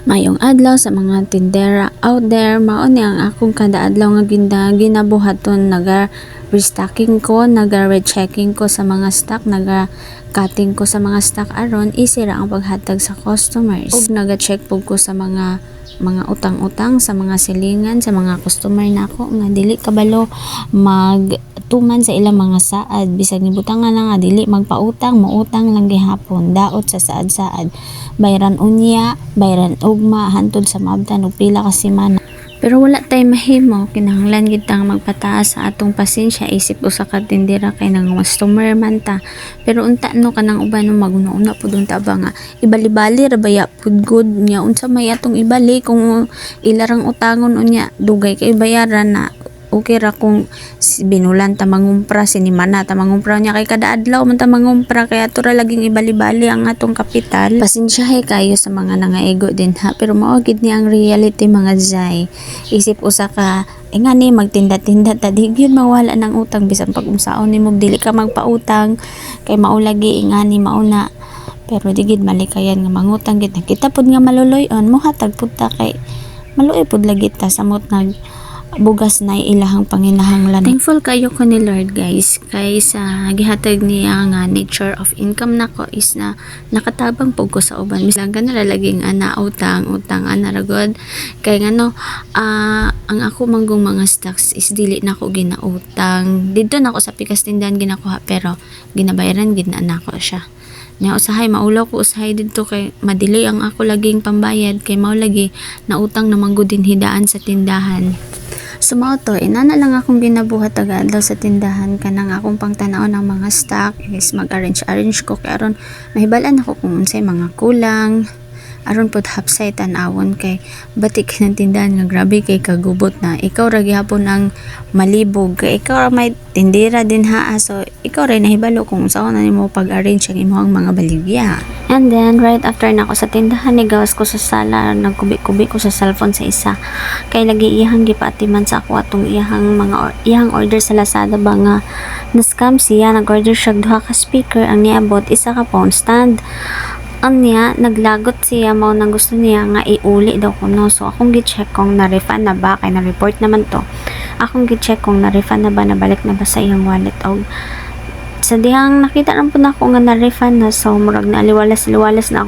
Mayong adlaw sa mga tindera out there, mao ni ang akong kada adlaw nga ginabuhaton, restocking ko, rechecking ko sa mga stock, cutting ko sa mga stock aron isira ang paghatag sa customers. Ug check pug ko sa mga utang-utang sa mga silingan sa mga customer nako nga dili kabalo magtuman sa ilang mga saad, bisag nibutangan na nga dili magpautang, muutang lang gihapon, daot sa saad-saad, bayran unya, bayran ugma hantod sa maabtan og pila ka semana. Pero wala tay mahimo, kinahanglan gid tang magpataas sa atong pasensya, isip usa ka tindera kay nang customer man ta. Pero unta no kanang uban no maguna-una pud unta ba nga ibali-bali ra baya pud good nya unsa may atong ibali kung ilarang utangon unya dugay kay bayaran na. Okay ra kung binulan ta mangumpra, sinimana ta mangumpra nya kay kada adlaw man ta mangumpra, kaya ato ra laging ibali-bali ang atong kapital. Pasensyahe kayo sa mga nangaego din ha, pero mao gid ni ang reality mga zay. Isip usa ka nga ni magtinda-tinda ta di gyud mawala ng utang bisan pag unsaon nimo dili ka magpautang kay mao lagi nga ni mauna. Pero di gid malikayan nga mangutang gid kita pud nga maluloy-on mohatag pud ta kay maluoy pud lagi ta samot nag bugas na ilahang panginahanglan. Thankful kayo ko ni Lord guys, kay sa gihatag niya nga nature of income nako is na nakatabang pug ko sa uban. Bisan ka nalalaging ana utang ana ragod kay ngano ang ako manggong mga stocks is dili nako ginautang didto nako sa pikas tindahan ginakuha, pero ginabayaran gid na nako siya. Nya usahay maulaw ko usahay didto kay madili ang ako laging pambayad kay mao lagi na utang na manggod din hidaan sa tindahan. So mao to, inana lang akong ginabuhat tagadlaw sa tindahan kanang akong pangtanaw ng mga stock is mag-arrange ko kay aron mahibalan ako kung unsay mga kulang aron pud hapsay tan-awon kay batik ng tindahan nga grabe kay kagubot na ikaw ra gihapon ang malibog kay ikaw ra may tindera din ha, so ikaw ra nahibalo kung saan na nimo pag-arrange ang imong mga baligya. And then right after nako sa tindahan nigawas ko sa sala, nagkubi-kubi ko sa cellphone sa isa kay lagi iyang gipaatiman sa ako atong iyang order sa Lazada ba nga na-scam siya. Nag-order siya duha ka speaker, ang niabot isa ka phone stand. Ang niya, naglagot siya, mao nang gusto niya nga iuli daw ko no. So akong gi-check kung na-refund na ba, kay na-report naman to. Akong gi-check kung na-refund na ba, nabalik na ba sa iyang wallet. O sa dihang nakita lang po na ako nga na-refund na, so murag na aliwalas na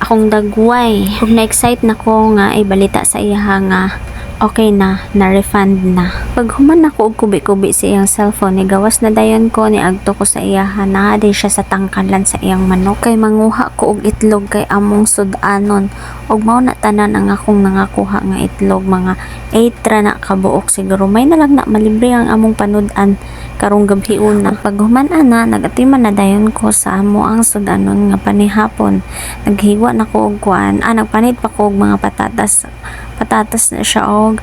akong dagway. Kung na-excite na ko nga ibalita sa iya nga okay na refund na. Pag human ako og kubi-kubi sa iyang cellphone, ni gawas na dayon ko ni agto ko sa iya na day siya sa tangkalan sa iyang manok kay manguha ko og itlog kay among sudanon og mao na tanan ang akong nangakuha nga itlog, mga 8 ra na kabuok siguro. May na lang na malibre ang among panud-an karong gabi una. Pag human ana nagatiman na dayon ko sa amo ang sudanon nga panihapon. Naghiwa na ko og kuan, nagpanit pa ko og mga patatas na siya og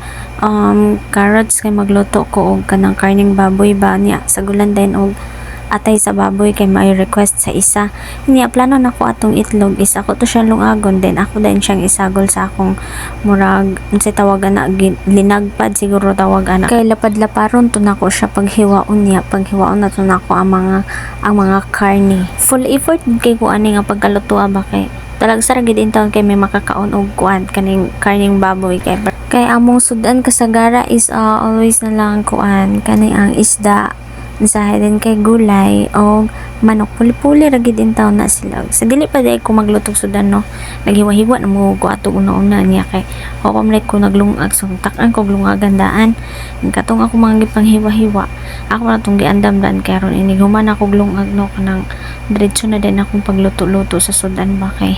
carrots kay magluto ko og kanang karning baboy ba niya sa gulandayn og atay sa baboy kay may request sa isa niya. Plano na ko atong itlog is ako to siya lungagon, then ako din siyang isagol sa akong murag unsay tawagan na linagpad siguro tawagan na kay lapad-laparon to nako siya paghiwaon na to nako ang mga karne. Full effort kay ko ani nga pagkaluto ba kay talag sa gid intawon kay may makakaon og kuan kaning karning baboy kay among sudan kasagara is always na lang kuan kani ang isda sa din kay gulay o manok, puli-puli ra gid intawon na sila. Sa dili pa day ko maglutog sudan no, naghiwa-hiwa na mo ko ato una-una niya kay ako man ko naglungag so tak-an ko glungagandaan katong ako mga gipanghiwa-hiwa ako na tong giandam-dan kay aron ini human ako glungag no kanang diretso na din akong pagluto-luto sa sudan ba kay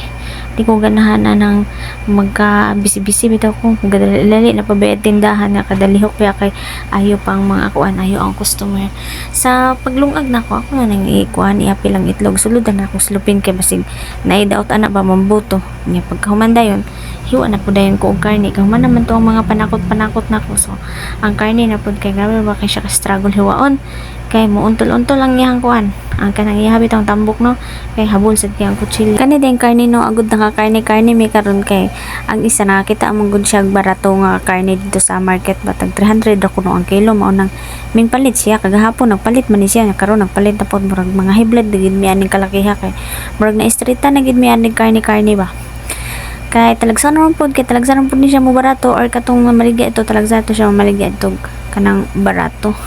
di ko ganahan na ng magka bisi-bisi bitaw ko gadali na pabayad tindahan na kadalihok kaya kay ayo pang mga kuan, ayo ang customer. Sa paglungag na ako na nang ikuan iapi lang itlog suludan na ako slupin kay basig naidaot ana ba mambuto niya pagkahuman dayon hiwa na po dayon ko og karne kay human naman to ang mga panakot nako, so ang karne na pud kay grabe ba kay siya ka struggle hiwaon kay muuntol-untol lang iyang kuan ang kanang ihabi tong tambok no kay habol sa tiyang kutsilyo kani din karne no agud na ka karne may karon kay ang isa nakakita among gud siya barato nga karne dito sa market batag 300 ra kuno ang kilo, mao nang ming palit siya kagahapon nagpalit man ni siya karon nagpalit na pod murag mga high blood gid mi aning kalakiha kay murag na estrita na gid mi aning karne ba kay talagsan naman pod kay talagsan naman pod ni siya mo barato or katong maligya ito talagsan to siya maligya ito kanang barato.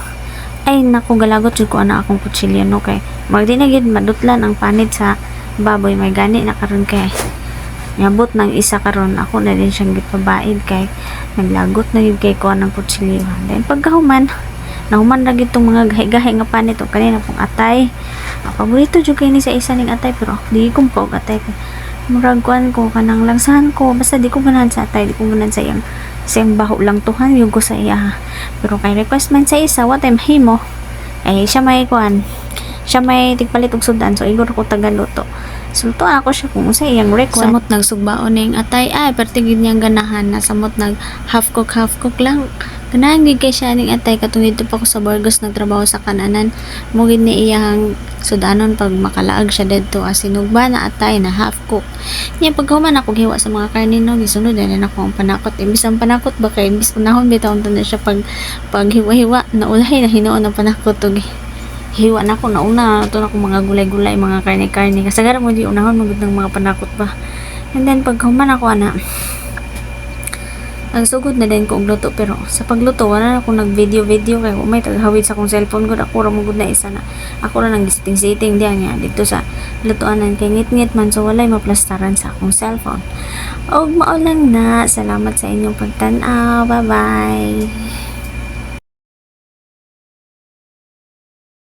Ay naku galagot jud ko ana akong kutsilyo no kay magdi na gid madutlan ang panit sa baboy may gani na karon kay nyabot ng isa karon ako na din siyang gipabaid kay naglagot na gid kay ko ng kutsilyo. Then pagkahuman nahuman ra gid tong mga gahi-gahi nga panit o kanina pong atay. Paborito jud kay ni sa isa ning atay pero di ko pa og atay kay murag kuan ko kanang langsahan ko basta di ko ganahan sa atay di ko ganahan sa iyang baho lang tuhan yung ko sa iya pero kay request man sa isa what time himo eh siya may kuan siya may tigpalit og sudan so igor ko tagaluto sulto ako siya kung sa iyang request samot nagsugbaon ning atay ay pertigid niyang ganahan na samot nag half cook lang ganahan gid kay siya ning atay katong dito pa ko sa Burgos nagtrabaho sa kananan mo gid ni iyang sudanon pag makalaag siya didto asinugba na atay na half cook niya pagkahuman ako giwa sa mga karne no gisunod na ako ang panakot imbis ang panakot ba kay imbis unahon bitaw na siya pag hiwa-hiwa naulahay na hinuon ang panakot og hiwa na ako nauna to na ko mga gulay-gulay mga karne-karne kasagaran mo di unahon magud ng mga panakot ba and then pagkahuman ako ana nagsugod na din ko og luto pero sa pagluto wala na akong nag-video kay may taghawid sa akong cellphone ko ako ra mugud na isa na ako ra nang gisting-siting diyan nga dito sa lutuanan kay ngit-ngit man so walay maplastaran sa akong cellphone og mao lang na salamat sa inyong pagtan-aw bye bye.